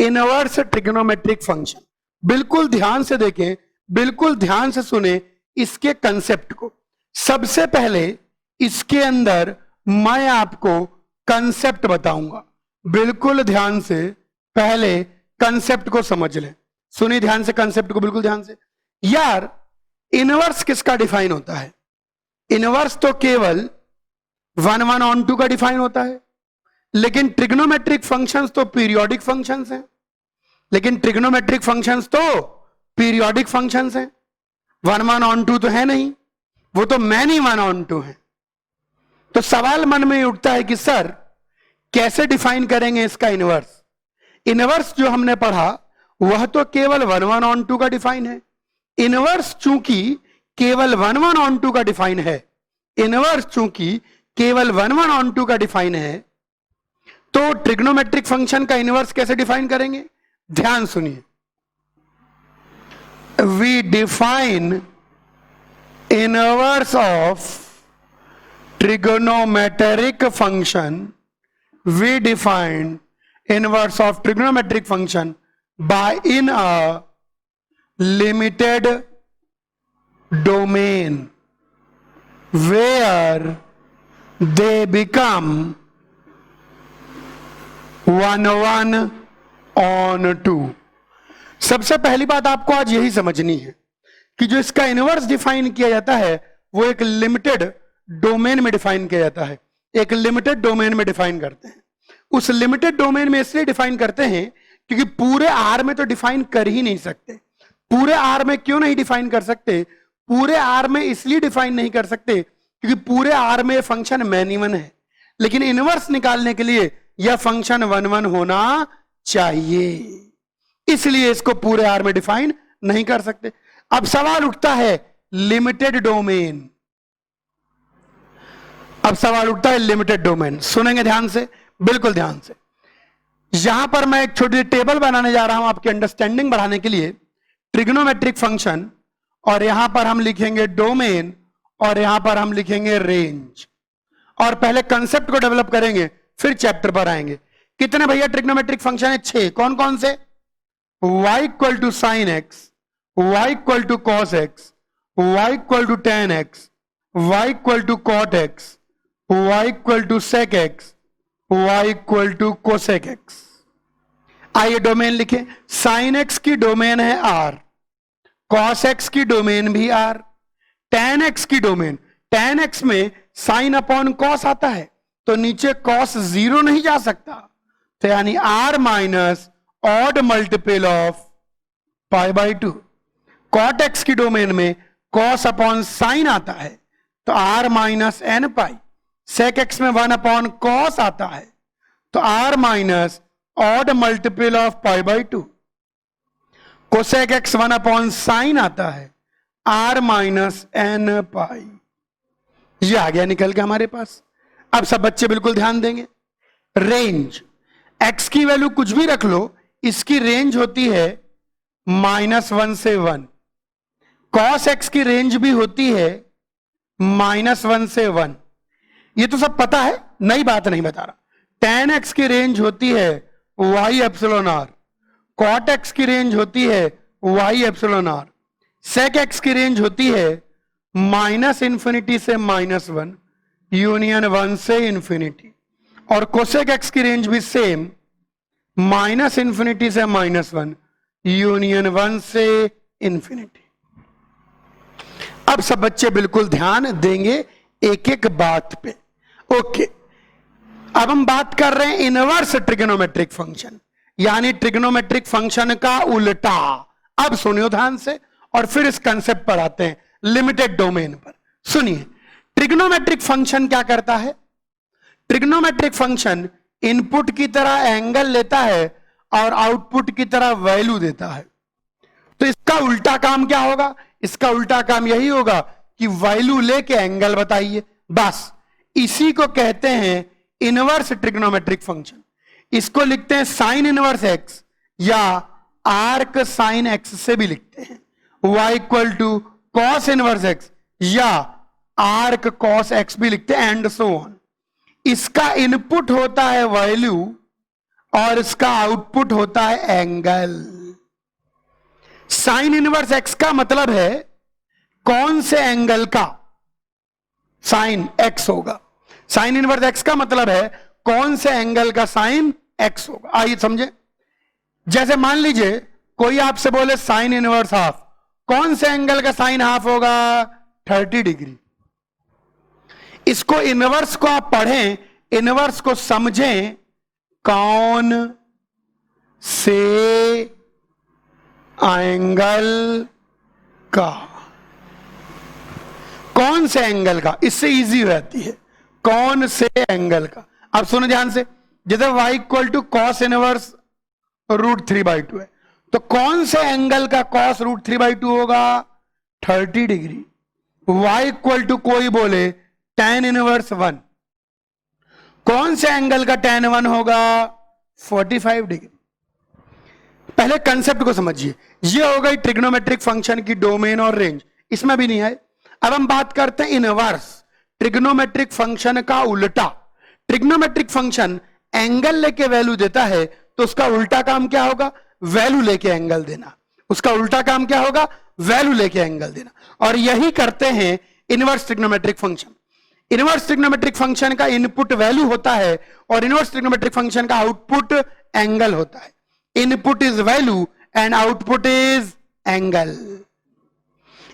Inverse trigonometric function. बिल्कुल ध्यान से देखें, बिल्कुल ध्यान से सुने इसके कंसेप्ट को। सबसे पहले इसके अंदर मैं आपको कंसेप्ट बताऊंगा। बिल्कुल ध्यान से पहले कंसेप्ट को समझ लें। सुनिए ध्यान से कंसेप्ट को, बिल्कुल ध्यान से। यार इनवर्स किसका डिफाइन होता है? इनवर्स तो केवल 1 1 on 2 का डिफाइन होता है, लेकिन ट्रिग्नोमेट्रिक फंक्शंस तो पीरियोडिक फंक्शंस हैं। लेकिन ट्रिग्नोमेट्रिक फंक्शंस तो पीरियोडिक फंक्शंस हैं, 1 1 on 2 तो है नहीं, वो तो मैनी 1 on 2 है। तो सवाल मन में उठता है कि सर कैसे डिफाइन करेंगे इसका इनवर्स? इनवर्स जो हमने पढ़ा वह तो केवल 1 1 on 2 का डिफाइन है। इनवर्स चूंकि केवल 1 1 on 2 का डिफाइन है, इनवर्स चूंकि केवल 1 1 on 2 का डिफाइन है, तो ट्रिग्नोमेट्रिक फंक्शन का इनवर्स कैसे डिफाइन करेंगे? ध्यान सुनिए। We define inverse of trigonometric function, we define inverse of trigonometric function by in a limited domain where they become 1 1 on 2। सबसे पहली बात आपको आज यही समझनी है कि जो इसका इनवर्स डिफाइन किया जाता है वो एक लिमिटेड डोमेन में डिफाइन किया जाता है, एक लिमिटेड डोमेन में डिफाइन करते हैं। उस लिमिटेड डोमेन में इसलिए डिफाइन करते हैं क्योंकि पूरे आर में तो डिफाइन कर ही नहीं सकते। पूरे आर में क्यों नहीं डिफाइन कर सकते? पूरे आर में इसलिए डिफाइन नहीं कर सकते क्योंकि पूरे आर में फंक्शन मैनी 1 है, लेकिन इनवर्स निकालने के लिए यह फंक्शन 1 1 होना चाहिए, इसलिए इसको पूरे आर में डिफाइन नहीं कर सकते। अब सवाल उठता है लिमिटेड डोमेन। अब सवाल उठता है लिमिटेड डोमेन। सुनेंगे ध्यान से, बिल्कुल ध्यान से। यहां पर मैं एक छोटी टेबल बनाने जा रहा हूं आपकी अंडरस्टैंडिंग बढ़ाने के लिए, ट्रिग्नोमेट्रिक फंक्शन, और यहां पर हम लिखेंगे डोमेन और यहां पर हम लिखेंगे रेंज। और पहले कंसेप्ट को डेवलप करेंगे, फिर चैप्टर पर आएंगे। कितने भैया ट्रिग्नोमेट्रिक फंक्शन है? 6। कौन कौन से? y equal to sine x, y equal to cos x, y equal to tan x, y equal to cot x, y equal to sec x, y equal to cosec x. आइए domain लिखें। Sine x की domain है r, cos x की domain भी r, tan x की domain, tan x में sine upon cos आता है तो नीचे कॉस 0 नहीं जा सकता, तो यानी r minus odd multiple of pi by 2। Cot x की डोमेन में कॉस अपॉन साइन आता है तो r minus n pi. Sec x में 1 अपॉन कॉस आता है तो r minus odd multiple of pi by 2। Cosec x 1 upon sine आता है, r माइनस एन पाई। ये आ गया निकल के हमारे पास। अब सब बच्चे बिल्कुल ध्यान देंगे। रेंज, x की वैल्यू कुछ भी रख लो, इसकी रेंज होती है -1 से 1। कॉस एक्स की रेंज भी होती है -1 से 1। ये तो सब पता है, नई बात नहीं बता रहा। टेन एक्स की रेंज होती है y epsilon r, cot x की रेंज होती है y epsilon r, sec x की रेंज होती है -∞ से -1 यूनियन 1 से इंफिनिटी, और कोसेक एक्स की रेंज भी सेम -∞ से -1 यूनियन 1 से इंफिनिटी। अब सब बच्चे बिल्कुल ध्यान देंगे एक एक बात पे। ओके, अब हम बात कर रहे हैं इनवर्स ट्रिग्नोमेट्रिक फंक्शन, यानी ट्रिग्नोमेट्रिक फंक्शन का उल्टा। अब सुनियो ध्यान से और फिर इस कंसेप्ट पर आते हैं, लिमिटेड डोमेन पर। सुनिए, ट्रिग्नोमेट्रिक फंक्शन क्या करता है? ट्रिग्नोमेट्रिक फंक्शन इनपुट की तरह एंगल लेता है और आउटपुट की तरह वैल्यू देता है। तो इसका उल्टा काम क्या होगा? इसका उल्टा काम यही होगा कि वैल्यू लेके एंगल बताइए, बस इसी को कहते हैं इनवर्स ट्रिग्नोमेट्रिक फंक्शन। इसको लिखते हैं साइन इनवर्स एक्स, या आर्क साइन एक्स से भी लिखते हैं, y equal to cos inverse x, या आर्क कॉस एक्स भी लिखते हैं, एंड सो ऑन। इसका इनपुट होता है वैल्यू, और इसका आउटपुट होता है एंगल। साइन इनवर्स एक्स का मतलब है कौन से एंगल का साइन एक्स होगा। साइन इनवर्स एक्स का मतलब है कौन से एंगल का साइन एक्स होगा। आइए समझे। जैसे मान लीजिए कोई आपसे बोले साइन इनवर्स हाफ, कौन से एंगल का साइन हाफ होगा? 30 डिग्री। इसको इनवर्स को आप पढ़ें, इनवर्स को समझें, कौन से एंगल का, कौन से एंगल का, इससे इजी रहती है, कौन से एंगल का। अब सुनो ध्यान से, जैसे y equal to cos inverse √3/2 है, तो कौन से एंगल का कॉस √3/2 होगा? 30 डिग्री। y इक्वल टू कोई बोले tan इनवर्स 1, कौन से एंगल का tan 1 होगा? 45 डिग्री। पहले कंसेप्ट को समझिए। ये हो गई ट्रिग्नोमेट्रिक फंक्शन की डोमेन और रेंज, इसमें भी नहीं है। अब हम बात करते हैं इनवर्स, ट्रिग्नोमेट्रिक फंक्शन का उल्टा। ट्रिग्नोमेट्रिक फंक्शन एंगल लेके वैल्यू देता है, तो उसका उल्टा काम क्या होगा? वैल्यू लेके एंगल देना। उसका उल्टा काम क्या होगा? वैल्यू लेके एंगल देना। और यही करते हैं inverse trigonometric function. Inverse trigonometric function का इनपुट वैल्यू होता है और इनवर्स ट्रिग्नोमेट्रिक फंक्शन का आउटपुट एंगल होता है। Input is value and output is angle.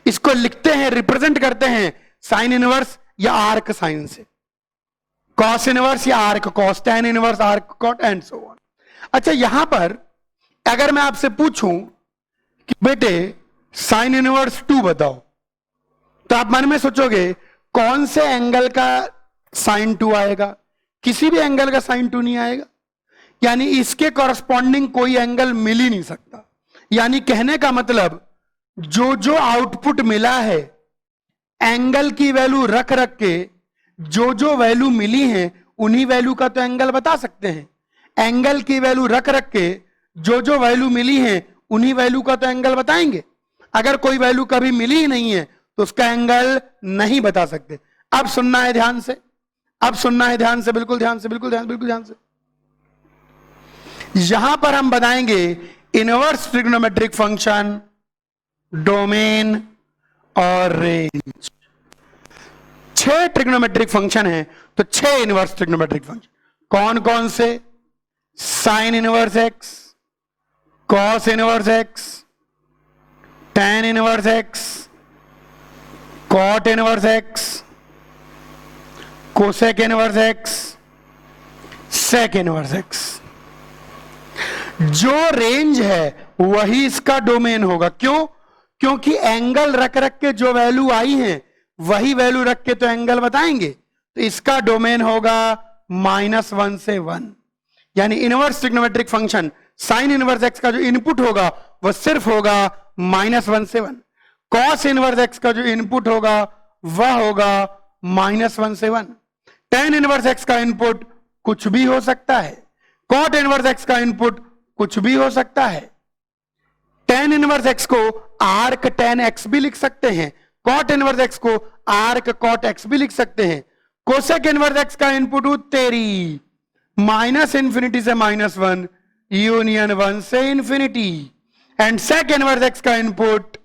इसको लिखते हैं, रिप्रेजेंट करते हैं साइन इनवर्स या आर्क साइन से, कॉस इनवर्स या arc cos, tan inverse arc cot and so on. अच्छा, यहां पर अगर मैं आपसे पूछूं कि बेटे साइन इनवर्स 2 बताओ, तो आप मन में सोचोगे कौन से एंगल का साइन 2 आएगा? किसी भी एंगल का साइन 2 नहीं आएगा। यानी इसके कॉरस्पॉन्डिंग कोई एंगल मिल ही नहीं सकता। यानी कहने का मतलब जो जो आउटपुट मिला है एंगल की वैल्यू रख रख के, जो जो वैल्यू मिली है उन्हीं वैल्यू का तो एंगल बता सकते हैं। एंगल की वैल्यू रख रख के जो जो वैल्यू मिली है उन्हीं वैल्यू का तो एंगल बताएंगे। अगर कोई वैल्यू कभी मिली ही नहीं है तो उसका एंगल नहीं बता सकते। अब सुनना है ध्यान से, अब सुनना है ध्यान से, बिल्कुल ध्यान से, बिल्कुल ध्यान, बिल्कुल ध्यान से। यहां पर हम बताएंगे इनवर्स ट्रिग्नोमेट्रिक फंक्शन, डोमेन और रेंज। 6 ट्रिग्नोमेट्रिक फंक्शन है, तो 6 इनवर्स ट्रिग्नोमेट्रिक फंक्शन कौन कौन से? Sine inverse x, cos inverse x, tan inverse x, cot inverse x, cosec inverse x, sec inverse x. जो रेंज है वही इसका डोमेन होगा। क्यों? क्योंकि एंगल रख रख के जो वैल्यू आई है वही वैल्यू रख के तो एंगल बताएंगे। तो इसका डोमेन होगा -1 से 1। यानी inverse trigonometric function sine inverse x का जो इनपुट होगा वह सिर्फ होगा -1 से 1। कॉस इनवर्स एक्स का जो इनपुट होगा वह होगा -1 से 1। tan इनवर्स एक्स का इनपुट कुछ भी हो सकता है। कॉट इनवर्स एक्स का इनपुट कुछ भी हो सकता है। tan इनवर्स एक्स को आर्क tan x भी लिख सकते हैं, कॉट इनवर्स एक्स को आर्क कॉट x भी लिख सकते हैं। कोसेक इनवर्स एक्स का इनपुट तेरी -∞ से -1 यूनियन 1 से infinity, and sec inverse x का इनपुट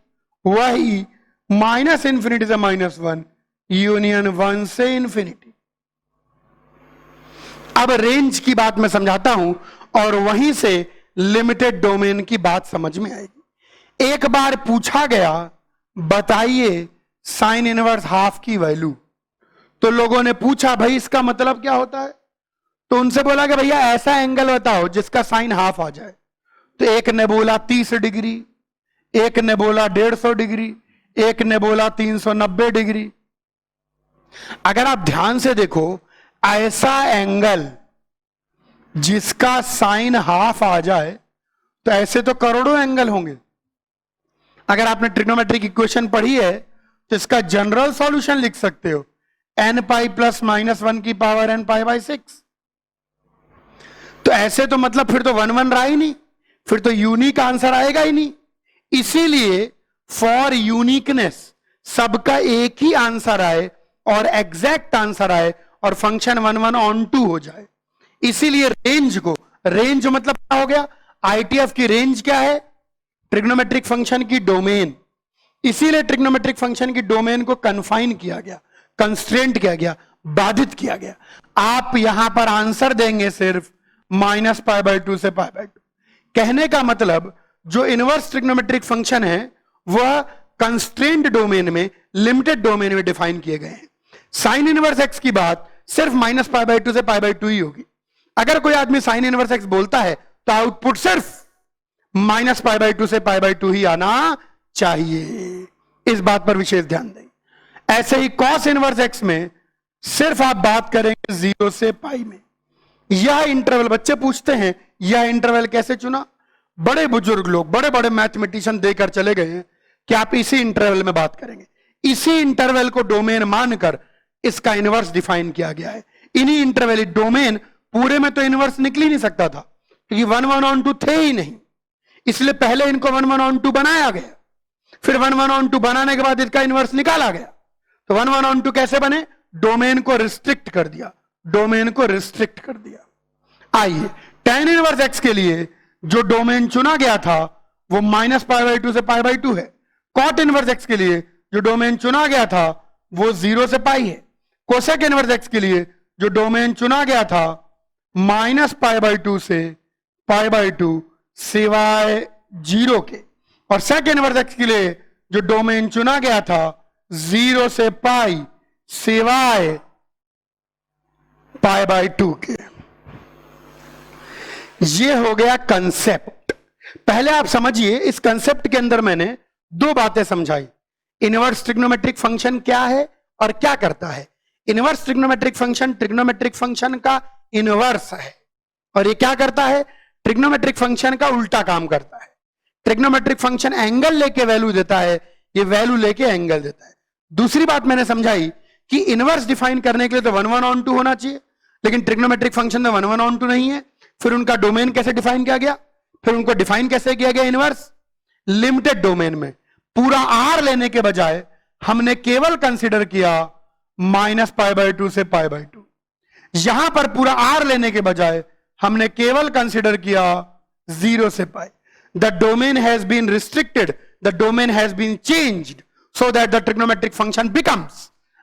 वही -∞ से -1 यूनियन 1 से इंफिनिटी। अब रेंज की बात मैं समझाता हूं और वहीं से लिमिटेड डोमेन की बात समझ में आएगी। एक बार पूछा गया बताइए साइन इनवर्स हाफ की वैल्यू, तो लोगों ने पूछा भाई इसका मतलब क्या होता है? तो उनसे बोला कि भैया ऐसा एंगल बताओ जिसका साइन हाफ आ जाए। तो एक ने बोला 30 डिग्री, एक ने बोला 150 डिग्री, एक ने बोला 390 डिग्री। अगर आप ध्यान से देखो, ऐसा एंगल जिसका साइन हाफ आ जाए, तो ऐसे तो करोड़ों एंगल होंगे। अगर आपने ट्रिग्नोमेट्रिक इक्वेशन पढ़ी है तो इसका जनरल सॉल्यूशन लिख सकते हो, n पाई प्लस -1 की पावर n पाई बाई 6। तो ऐसे तो मतलब फिर तो 1 1 रहा ही नहीं, फिर तो यूनिक आंसर आएगा ही नहीं। इसीलिए फॉर यूनिकनेस सबका एक ही आंसर आए और एग्जैक्ट आंसर आए और फंक्शन 1 1 ऑन 2 हो जाए, इसीलिए रेंज को रेंज मतलब क्या हो गया, आईटीएफ की रेंज क्या है, ट्रिग्नोमेट्रिक फंक्शन की डोमेन, इसीलिए ट्रिग्नोमेट्रिक फंक्शन की डोमेन को कन्फाइन किया गया, कंस्ट्रेंट किया गया, बाधित किया गया। आप यहां पर आंसर देंगे सिर्फ -π/2 से π/2। कहने का मतलब जो इनवर्स ट्रिग्नोमेट्रिक फंक्शन है वह कंस्ट्रेंट डोमेन में, लिमिटेड डोमेन में डिफाइन किए गए हैं। साइन इनवर्स एक्स की बात सिर्फ -π/2 से π/2 ही होगी। अगर कोई आदमी साइन इनवर्स एक्स बोलता है तो आउटपुट सिर्फ -π/2 से π/2 ही आना चाहिए। इस बात पर विशेष ध्यान दें। ऐसे ही कॉस इनवर्स एक्स में सिर्फ आप बात करेंगे 0 से पाई में। यह इंटरवल, बच्चे पूछते हैं यह इंटरवल कैसे चुना, बड़े बुजुर्ग लोग, बड़े बड़े मैथमेटिशियन देकर चले गए हैं कि आप इसी इंटरवल में बात करेंगे। इसी इंटरवल को डोमेन मानकर इसका इनवर्स डिफाइन किया गया है। इन्हीं इंटरवल, डोमेन पूरे में तो इनवर्स निकल ही नहीं सकता था क्योंकि 1 1 on 2 थे ही नहीं, इसलिए पहले इनको 1 1 on 2 बनाया गया, फिर 1 1 on 2 बनाने के बाद इसका इनवर्स निकाला गया। तो 1 1 on 2 कैसे बने, डोमेन को रिस्ट्रिक्ट कर दिया, डोमेन को रिस्ट्रिक्ट कर दिया। आइए tan इनवर्स एक्स के लिए जो डोमेन चुना गया था वो -π/2 से π/2 है। कॉट इनवर्स एक्स के लिए जो डोमेन चुना गया था वो 0 से पाई है। कोसेक इनवर्स एक्स के लिए जो डोमेन चुना गया था -π/2 से π/2 सिवाय 0 के, और सेक इनवर्स एक्स के लिए जो डोमेन चुना गया था 0 से पाई सिवाय π/2 के। ये हो गया कंसेप्ट। पहले आप समझिए, इस कंसेप्ट के अंदर मैंने दो बातें समझाई। इनवर्स ट्रिग्नोमेट्रिक फंक्शन क्या है और क्या करता है। Inverse trigonometric function trigonometric function का इनवर्स है, और ये क्या करता है, ट्रिग्नोमेट्रिक फंक्शन का उल्टा काम करता है। ट्रिग्नोमेट्रिक फंक्शन एंगल लेके वैल्यू देता है, ये वैल्यू लेके एंगल देता है। दूसरी बात मैंने समझाई कि इनवर्स डिफाइन करने के लिए तो 1 1 on 2 होना चाहिए, लेकिन ट्रिग्नोमेट्रिक फंक्शन में 1 1 on 2 नहीं है। फिर उनका डोमेन कैसे डिफाइन किया गया, फिर उनको डिफाइन कैसे किया गया इनवर्स, लिमिटेड डोमेन में। पूरा आर लेने के बजाय हमने केवल कंसीडर किया -π/2 से π/2। यहां पर पूरा आर लेने के बजाय हमने केवल कंसीडर किया 0 से pi. The domain has been restricted, the domain has been changed so that the trigonometric function becomes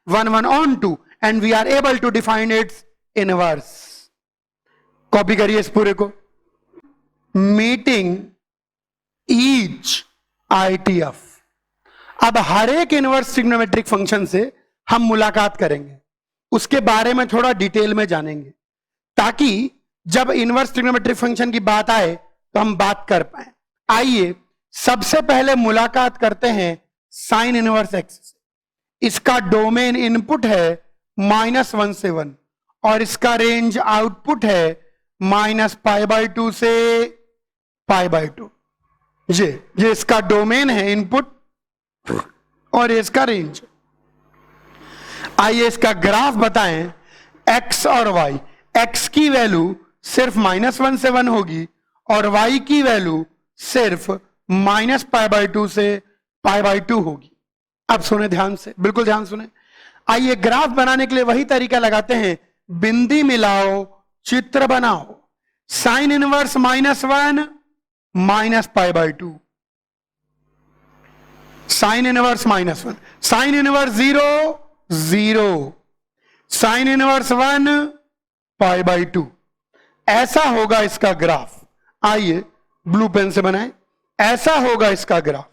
1 1 on 2 and we are able to define its inverse। Copy करिए इस पूरे को। Meeting each ITF। अब हर एक inverse trigonometric function से हम मुलाकात करेंगे, उसके बारे में थोड़ा डिटेल में जानेंगे, ताकि जब इनवर्स ट्रिग्नोमेट्रिक फंक्शन की बात आए तो हम बात कर पाए। आइए सबसे पहले मुलाकात करते हैं साइन इनवर्स एक्स। इसका डोमेन इनपुट है -1 से 1 और इसका रेंज आउटपुट है -π/2 से π/2। ये इसका डोमेन है इनपुट और इसका रेंज। आइए इसका ग्राफ बताएं, एक्स और वाई। एक्स की वैल्यू सिर्फ -1 से 1 होगी और वाई की वैल्यू सिर्फ -π/2 से π/2 होगी। अब सुने ध्यान से, बिल्कुल ध्यान सुने। आइए ग्राफ बनाने के लिए वही तरीका लगाते हैं, बिंदी मिलाओ चित्र बनाओ। Sine inverse -1 -π/2, sine inverse -1, sine inverse 0 0, sine inverse 1 π/2। ऐसा होगा इसका ग्राफ। आइए ब्लू पेन से बनाएं, ऐसा होगा इसका ग्राफ।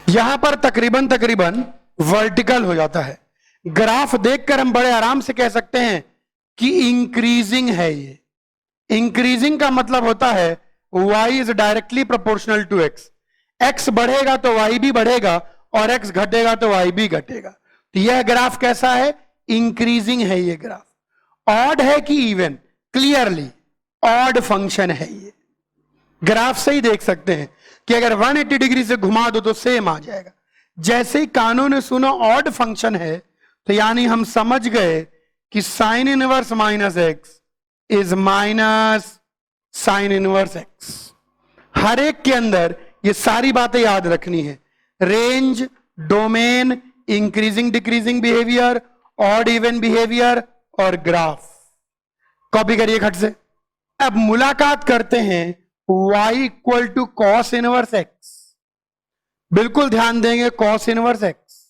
यहां पर तकरीबन वर्टिकल हो जाता है। ग्राफ देखकर हम बड़े आराम से कह सकते हैं कि इंक्रीजिंग है। ये इंक्रीजिंग का मतलब होता है y is directly proportional to x। x बढ़ेगा तो y भी बढ़ेगा और x घटेगा तो y भी घटेगा। तो यह ग्राफ कैसा है, इंक्रीजिंग है। ये ग्राफ ऑड है कि इवन, क्लियरली ऑड फंक्शन है। ये ग्राफ से ही देख सकते हैं कि अगर 180 डिग्री से घुमा दो तो सेम आ जाएगा। जैसे ही कानों ने सुना ऑड फंक्शन है तो यानी हम समझ गए कि sine inverse -x is minus sine inverse x। हर एक के अंदर ये सारी बातें याद रखनी है। Range, domain, increasing decreasing behaviour, odd even behaviour और ग्राफ। कॉपी करिए खट से। अब मुलाकात करते हैं y equal to cos inverse x. बिल्कुल ध्यान देंगे, कॉस इनवर्स एक्स।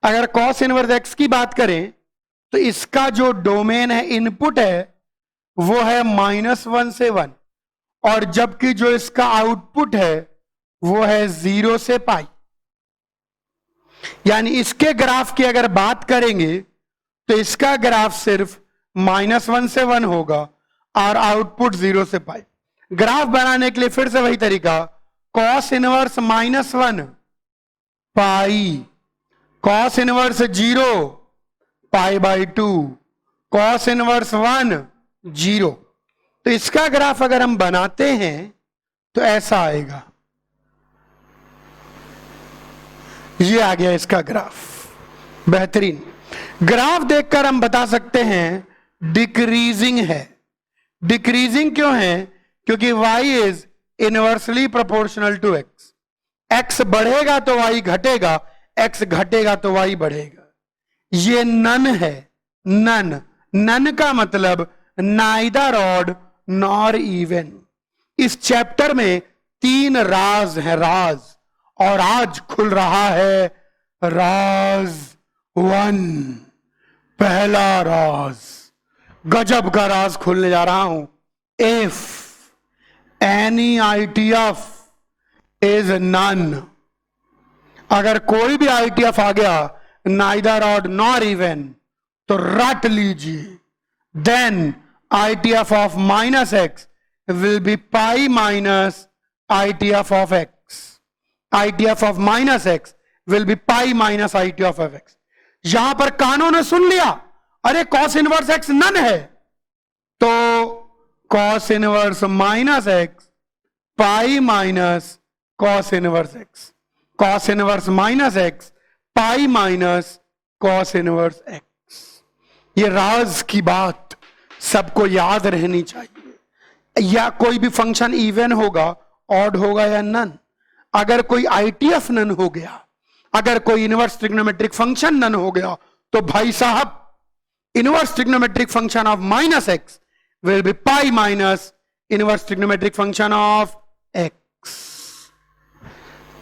अगर कॉस इनवर्स एक्स की बात करें तो इसका जो डोमेन है, इनपुट है, वो है -1 से 1, और जबकि जो इसका आउटपुट है वो है 0 से पाई। यानी इसके ग्राफ की अगर बात करेंगे तो इसका ग्राफ सिर्फ -1 से 1 होगा और आउटपुट 0 से पाई। ग्राफ बनाने के लिए फिर से वही तरीका, कॉस इनवर्स -1 पाई, कॉस इनवर्स 0 पाई/2, कॉस इनवर्स 1 0। तो इसका ग्राफ अगर हम बनाते हैं तो ऐसा आएगा, ये आ गया इसका ग्राफ। बेहतरीन। ग्राफ देखकर हम बता सकते हैं डिक्रीजिंग है। डिक्रीजिंग क्यों है? क्योंकि y is inversely proportional to x। x बढ़ेगा तो y घटेगा, x घटेगा तो y बढ़ेगा। ये नन है। नन, नन का मतलब नाइदर ऑड नॉर इवन। इस चैप्टर में 3 राज हैं, राज, और आज खुल रहा है राज 1। पहला राज, गजब का राज खुलने जा रहा हूं। If any ITF is none, अगर कोई भी ITF आ गया नाइदर ऑड नॉर इवन तो रट लीजिए, then ITF of -x will be pi minus ITF of x। ITF of -x will be pi minus ITF of x। यहां पर कानों ने सुन लिया, अरे cos इनवर्स x नन है, तो cos inverse -x pi minus cos inverse x, cos inverse -x pi minus cos inverse x। ये राज की बात सबको याद रहनी चाहिए। या कोई भी फंक्शन इवन होगा, ऑड होगा या नन। अगर कोई ITF नन हो गया, अगर कोई इनवर्स ट्रिग्नोमेट्रिक फंक्शन नन हो गया, तो भाई साहब inverse trigonometric function of -x will be pi minus inverse trigonometric function of x।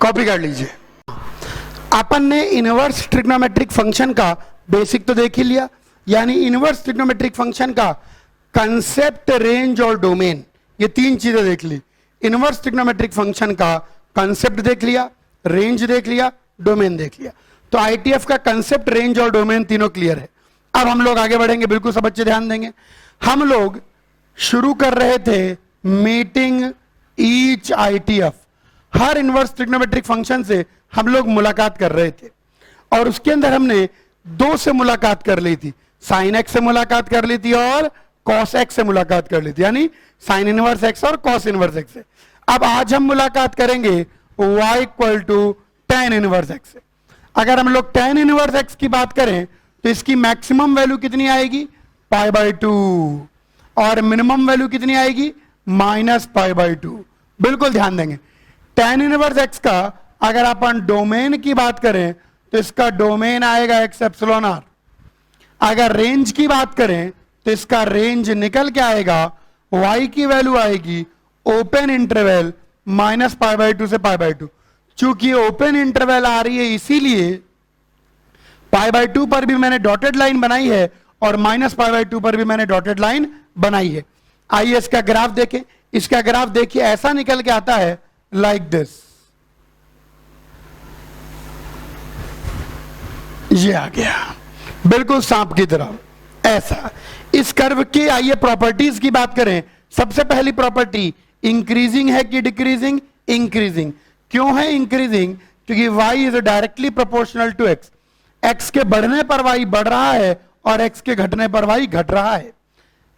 Copy कर लीजिए। अपन ने इनवर्स ट्रिग्नोमेट्रिक फंक्शन का बेसिक तो देख ही लिया, यानी इनवर्स ट्रिग्नोमेट्रिक फंक्शन का कंसेप्ट, रेंज और डोमेन, ये 3 चीजें देख ली। इनवर्स ट्रिग्नोमेट्रिक फंक्शन का कंसेप्ट देख लिया, रेंज देख लिया, डोमेन देख लिया। तो ITF का कंसेप्ट, रेंज और डोमेन तीनों क्लियर है। अब हम लोग आगे बढ़ेंगे, बिल्कुल सब बच्चे ध्यान देंगे। हम लोग शुरू कर रहे थे मीटिंग ईच ITF। हर इनवर्स ट्रिग्नोमेट्रिक फंक्शन से हम लोग मुलाकात कर रहे थे, और उसके अंदर हमने 2 से मुलाकात कर ली थी। साइन x से मुलाकात कर ली थी और cos x से मुलाकात कर ली थी, यानी साइन इनवर्स x और cos इनवर्स x से। अब आज हम मुलाकात करेंगे y equal to tan inverse x से। अगर हम लोग tan इनवर्स x की बात करें तो इसकी मैक्सिमम वैल्यू कितनी आएगी? π/2, और मिनिमम वैल्यू कितनी आएगी? -π/2। बिल्कुल ध्यान देंगे। tan इनवर्स x का अगर अपन डोमेन की बात करें तो इसका डोमेन आएगा x∈R। अगर रेंज की बात करें तो इसका रेंज निकल के आएगा, y की वैल्यू आएगी ओपन इंटरवल -π/2 से π/2। चूंकि ओपन इंटरवल आ रही है इसीलिए π/2 पर भी मैंने डॉटेड लाइन बनाई है और -π/2 पर भी मैंने डॉटेड लाइन बनाई है। आइए इसका ग्राफ देखें। इसका ग्राफ देखिए, ऐसा निकल के आता है लाइक दिस। ये आ गया बिल्कुल सांप की तरह, ऐसा। इस कर्व की आइए प्रॉपर्टीज की बात करें। सबसे पहली प्रॉपर्टी, इंक्रीजिंग है कि डिक्रीजिंग? इंक्रीजिंग। क्यों है इंक्रीजिंग? क्योंकि y is directly proportional to x। x के बढ़ने पर y बढ़ रहा है और x के घटने पर y घट रहा है।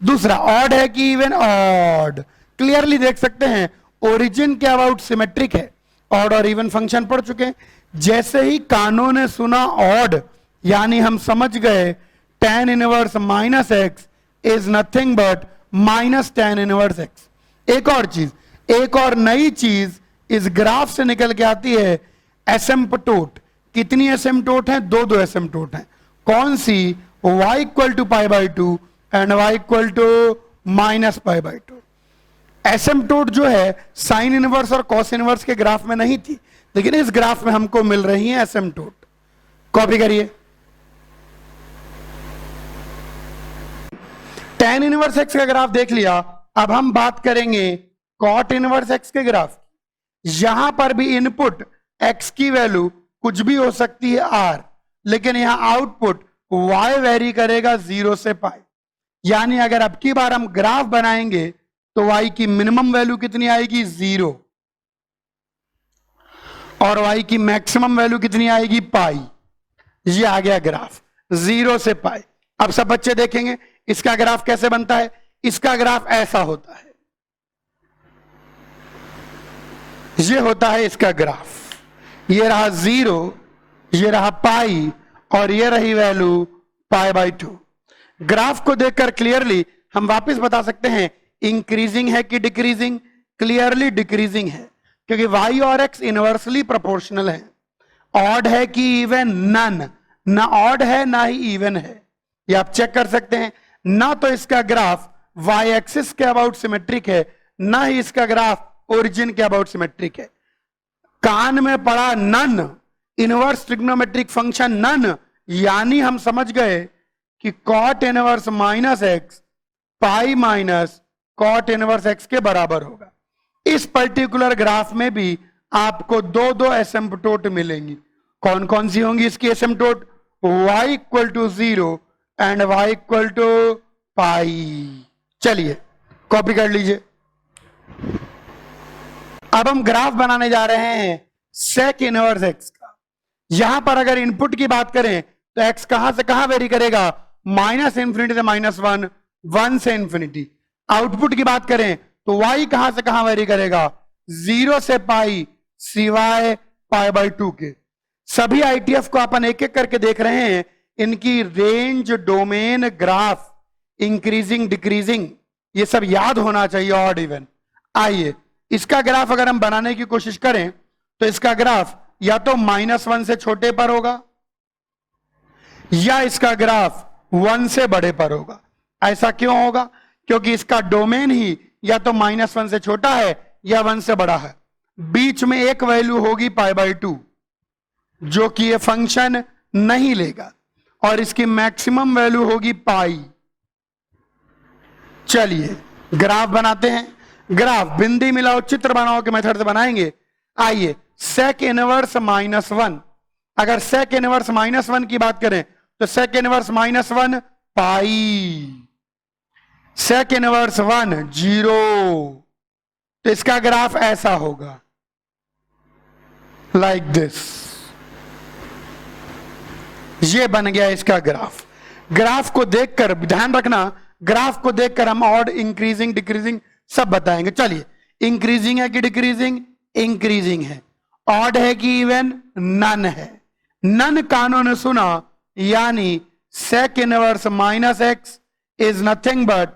दूसरा, ऑड है कि इवन? ऑड। क्लियरली देख सकते हैं ओरिजिन के अबाउट सिमेट्रिक है। ऑड और इवन फंक्शन पढ़ चुके हैं। जैसे ही कानों ने सुना ऑड, यानी हम समझ गए tan inverse -x is nothing but -tan inverse x। एक और चीज, एक और नई चीज इस ग्राफ से निकल के आती है, एसिम्पटोट। कितनी एसिम्प्टोट है? दो दो एसिम्प्टोट है। कौन सी? y equal to pi by two and y equal to minus pi by two. Asymptote जो है साइन इनवर्स और कॉस इनवर्स के ग्राफ में नहीं थी, लेकिन इस ग्राफ में हमको मिल रही है एसिम्प्टोट। कॉपी करिए। tan इनवर्स x का ग्राफ देख लिया, अब हम बात करेंगे cot इनवर्स x के ग्राफ। यहां पर भी इनपुट x की वैल्यू कुछ भी हो सकती है r, लेकिन यहां आउटपुट y वेरी करेगा 0 से पाई। यानी अगर अब की बार हम ग्राफ बनाएंगे तो y की मिनिमम वैल्यू कितनी आएगी? 0, और y की मैक्सिमम वैल्यू कितनी आएगी? पाई। ये आ गया ग्राफ 0 से पाई। अब सब बच्चे देखेंगे इसका ग्राफ कैसे बनता है। इसका ग्राफ ऐसा होता है, ये होता है इसका ग्राफ। ये रहा 0, ये रहा पाई, और ये रही वैल्यू पाई बाई 2। ग्राफ को देखकर क्लियरली हम वापस बता सकते हैं इंक्रीजिंग है कि डिक्रीजिंग। क्लियरली डिक्रीजिंग है, क्योंकि y और x इनवर्सली प्रोपोर्शनल है। ऑड है कि इवन? नन, ना ऑड है ना ही इवन है, ये आप चेक कर सकते हैं। ना तो इसका ग्राफ y एक्सिस के अबाउट सिमेट्रिक है, ना ही इसका ग्राफ ओरिजिन के अबाउट सिमेट्रिक है। कान में पड़ा none, inverse trigonometric function none, यानी हम समझ गए कि cot inverse minus x pi minus cot inverse x के बराबर होगा। इस पर्टिकुलर ग्राफ में भी आपको दो दो एसिम्प्टोट मिलेंगी। कौन कौन सी होंगी इसकी asymptote? y equal to 0 and y equal to pi. चलिए कॉपी कर लीजिए। अब हम ग्राफ बनाने जा रहे हैं सेक इनवर्स x का। यहां पर अगर इनपुट की बात करें तो x कहां से कहां वेरी करेगा? माइनस इंफिनिटी से -1, 1 से इंफिनिटी। आउटपुट की बात करें तो y कहां से कहां वेरी करेगा? 0 से पाई सिवाय पाई बाई 2 के। सभी ITF को अपन एक एक करके देख रहे हैं। इनकी range, domain, graph, increasing, decreasing, ये सब याद होना चाहिए, ऑड इवन। आइए इसका ग्राफ अगर हम बनाने की कोशिश करें तो इसका ग्राफ या तो -1 से छोटे पर होगा या इसका ग्राफ 1 से बड़े पर होगा। ऐसा क्यों होगा? क्योंकि इसका डोमेन ही या तो -1 से छोटा है या 1 से बड़ा है। बीच में एक वैल्यू होगी पाई बाई 2, जो कि ये फंक्शन नहीं लेगा, और इसकी मैक्सिमम वैल्यू होगी पाई। चलिए ग्राफ बनाते हैं। ग्राफ बिंदी मिलाओ चित्र बनाओ के मेथड से बनाएंगे। आइए सेक इनवर्स -1, अगर सेक इनवर्स -1 की बात करें तो सेक इनवर्स -1 पाई, सेक इनवर्स 1 0। तो इसका ग्राफ ऐसा होगा, लाइक दिस। ये बन गया इसका ग्राफ। ग्राफ को देखकर ध्यान रखना, ग्राफ को देखकर हम ऑड, इंक्रीजिंग, डिक्रीजिंग सब बताएंगे। चलिए इंक्रीजिंग है कि डिक्रीजिंग? इंक्रीजिंग है। ऑड है कि इवन? नन है। नन कानून सुना, यानी sec inverse -x is nothing but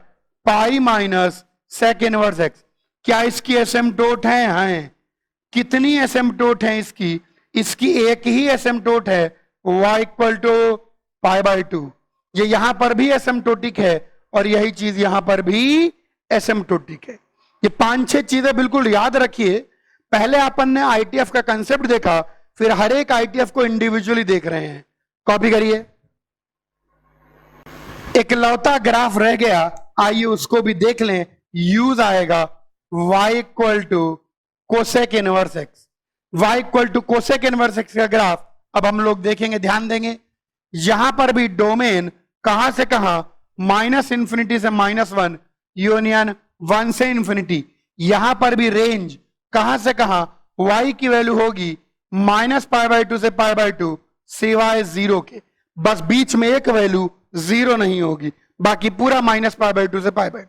pi minus sec inverse x। क्या इसकी एसिम्प्टोट है? हैं। कितनी एसिम्प्टोट है इसकी? इसकी एक ही एसिम्प्टोट है, y equal to pi by 2। ये यहां पर भी एसिम्प्टोटिक है और यही चीज यहां पर भी एसिम्प्टोटिक है। ये 5-6 चीजें बिल्कुल याद रखिए। पहले अपन ने ITF का कंसेप्ट देखा, फिर हर एक ITF को इंडिविजुअली देख रहे हैं। कॉपी करिए। इकलौता ग्राफ रह गया, आइए उसको भी देख लें। यूज आएगा y equal to cosec inverse x. y equal to cosec inverse x का ग्राफ अब हम लोग देखेंगे, ध्यान देंगे। यहां पर भी डोमेन कहां से कहां? -इंफिनिटी से -1 यूनियन 1 से इंफिनिटी। यहां पर भी रेंज कहां से कहां? y की वैल्यू होगी -पाई बाई 2 से पाई बाई 2 सिवाय 0 के। बस बीच में एक वैल्यू 0 नहीं होगी, बाकी पूरा -पाई बाई 2 से पाई बाई 2।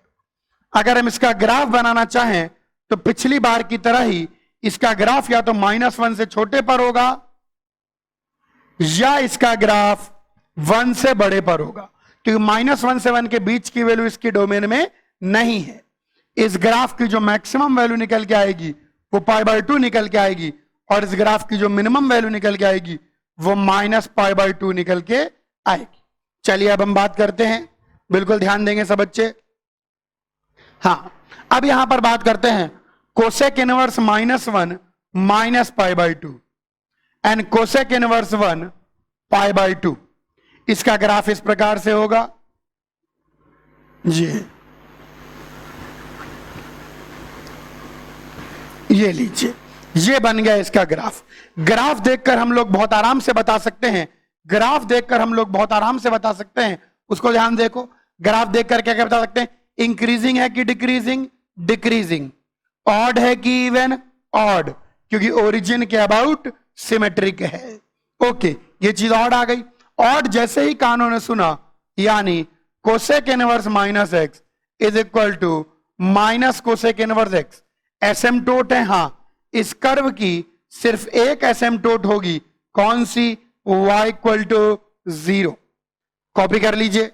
अगर हम इसका ग्राफ बनाना चाहें तो पिछली बार की तरह ही इसका ग्राफ या तो -1 से छोटे पर होगा या इसका ग्राफ 1 से बड़े पर होगा, क्योंकि -1 से 1 के बीच की वैल्यू इसकी डोमेन में नहीं है। इस ग्राफ की जो मैक्सिमम वैल्यू निकल के आएगी वो पाई बाई 2 निकल के आएगी, और इस ग्राफ की जो मिनिमम वैल्यू निकल के आएगी वो -π/2 निकल के आएगी। चलिए अब हम बात करते हैं, बिल्कुल ध्यान देंगे सब बच्चे। हाँ, अब यहां पर बात करते हैं cosec inverse -1 -π/2 and cosec inverse 1 π/2। इसका ग्राफ इस प्रकार से होगा जी, ये लीजिए, ये बन गया इसका ग्राफ। ग्राफ देखकर हम लोग बहुत आराम से बता सकते हैं, ग्राफ देखकर हम लोग बहुत आराम से बता सकते हैं, उसको ध्यान देखो। ग्राफ देखकर क्या क्या बता सकते हैं? इंक्रीजिंग है कि डिक्रीजिंग? डिक्रीजिंग। ऑड है कि इवन? ऑड, क्योंकि ओरिजिन के अबाउट सिमेट्रिक है। ओके, ये चीज ऑड आ गई। ऑड जैसे ही कानों ने सुना, यानी cosec inverse -x is equal to minus cosec inverse x, asymptote है। हाँ, इस कर्व की सिर्फ एक एसिम्प्टोट होगी, कौन सी? y equal to 0। कॉपी कर लीजिए।